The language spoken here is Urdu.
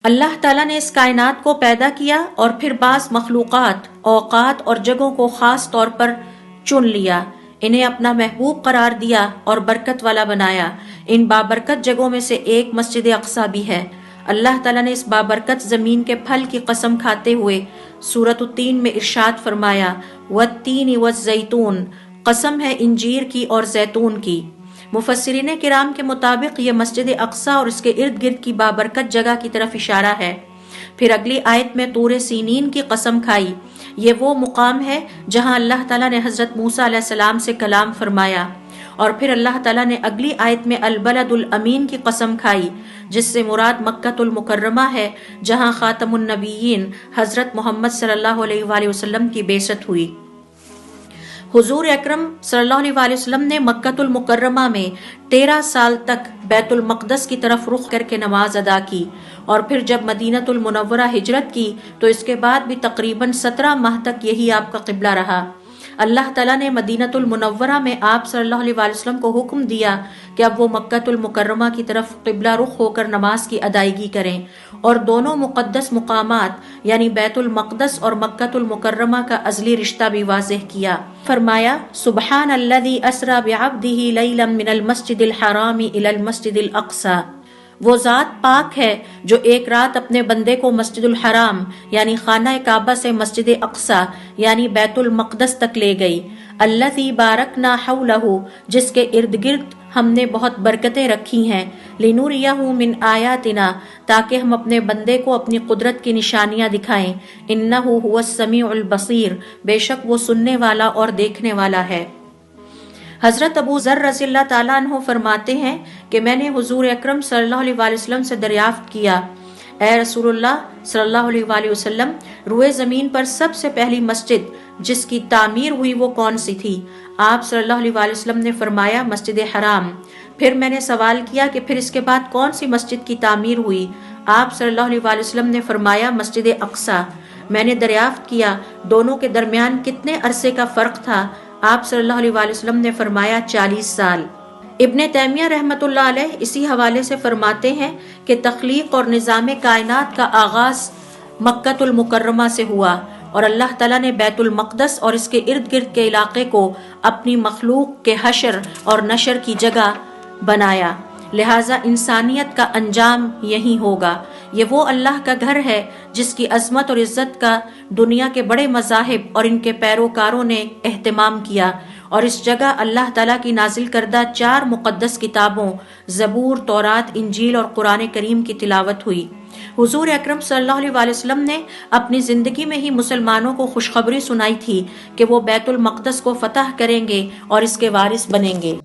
اللہ تعالیٰ نے اس کائنات کو پیدا کیا اور پھر بعض مخلوقات، اوقات اور جگہوں کو خاص طور پر چن لیا، انہیں اپنا محبوب قرار دیا اور برکت والا بنایا۔ ان بابرکت جگہوں میں سے ایک مسجد اقصیٰ بھی ہے۔ اللہ تعالیٰ نے اس بابرکت زمین کے پھل کی قسم کھاتے ہوئے سورۃ التین میں ارشاد فرمایا، والتین والزیتون، قسم ہے انجیر کی اور زیتون کی۔ مفسرین کرام کے مطابق یہ مسجد اقصیٰ اور اس کے ارد گرد کی بابرکت جگہ کی طرف اشارہ ہے۔ پھر اگلی آیت میں طور سینین کی قسم کھائی۔ یہ وہ مقام ہے جہاں اللہ تعالیٰ نے حضرت موسیٰ علیہ السلام سے کلام فرمایا۔ اور پھر اللہ تعالیٰ نے اگلی آیت میں البلد الامین کی قسم کھائی، جس سے مراد مکہ المکرمہ ہے، جہاں خاتم النبیین حضرت محمد صلی اللہ علیہ وآلہ وسلم کی بعثت ہوئی۔ حضور اکرم صلی اللہ علیہ وآلہ وسلم نے مکہ المکرمہ میں 13 سال تک بیت المقدس کی طرف رخ کر کے نماز ادا کی، اور پھر جب مدینہ المنورہ ہجرت کی تو اس کے بعد بھی تقریباً 17 ماہ تک یہی آپ کا قبلہ رہا۔ اللہ تعالیٰ نے مدینہ المنورہ میں آپ صلی اللہ علیہ وآلہ وسلم کو حکم دیا کہ اب وہ مکہ المکرمہ کی طرف قبلہ رخ ہو کر نماز کی ادائیگی کریں، اور دونوں مقدس مقامات یعنی بیت المقدس اور مکہ المکرمہ کا ازلی رشتہ بھی واضح کیا۔ فرمایا، سبحان الذی اسری بعبدہ لیلا من المسجد الحرام الی المسجد الاقصی، وہ ذات پاک ہے جو ایک رات اپنے بندے کو مسجد الحرام یعنی خانہ کعبہ سے مسجد اقصیٰ یعنی بیت المقدس تک لے گئی۔ الذی بارکنا حولہ، جس کے ارد گرد ہم نے بہت برکتیں رکھی ہیں، لنوریہ من آیاتنا، تاکہ ہم اپنے بندے کو اپنی قدرت کی نشانیاں دکھائیں۔ انہ هو السمیع البصیر، بے شک وہ سننے والا اور دیکھنے والا ہے۔ حضرت ابو ذر رضی اللہ تعالیٰ عنہ فرماتے ہیں کہ میں نے حضور اکرم صلی اللہ علیہ وآلہ وسلم سے دریافت کیا، اے رسول اللہ صلی اللہ علیہ وآلہ وسلم، روئے زمین پر سب سے پہلی مسجد جس کی تعمیر ہوئی وہ کون سی تھی؟ آپ صلی اللہ علیہ وآلہ وسلم نے فرمایا، مسجد حرام۔ پھر میں نے سوال کیا کہ پھر اس کے بعد کون سی مسجد کی تعمیر ہوئی؟ آپ صلی اللہ علیہ وآلہ وسلم نے فرمایا، مسجد اقصیٰ۔ میں نے دریافت کیا دونوں کے درمیان کتنے عرصے کا فرق تھا؟ آپ صلی اللہ علیہ وآلہ وسلم نے فرمایا 40 سال۔ ابن تیمیہ رحمۃ اللہ علیہ اسی حوالے سے فرماتے ہیں کہ تخلیق اور نظام کائنات کا آغاز مکہ المکرمہ سے ہوا، اور اللہ تعالیٰ نے بیت المقدس اور اس کے ارد گرد کے علاقے کو اپنی مخلوق کے حشر اور نشر کی جگہ بنایا، لہٰذا انسانیت کا انجام یہی ہوگا۔ یہ وہ اللہ کا گھر ہے جس کی عظمت اور عزت کا دنیا کے بڑے مذاہب اور ان کے پیروکاروں نے اہتمام کیا، اور اس جگہ اللہ تعالیٰ کی نازل کردہ 4 مقدس کتابوں زبور، تورات، انجیل اور قرآن کریم کی تلاوت ہوئی۔ حضور اکرم صلی اللہ علیہ وآلہ وسلم نے اپنی زندگی میں ہی مسلمانوں کو خوشخبری سنائی تھی کہ وہ بیت المقدس کو فتح کریں گے اور اس کے وارث بنیں گے۔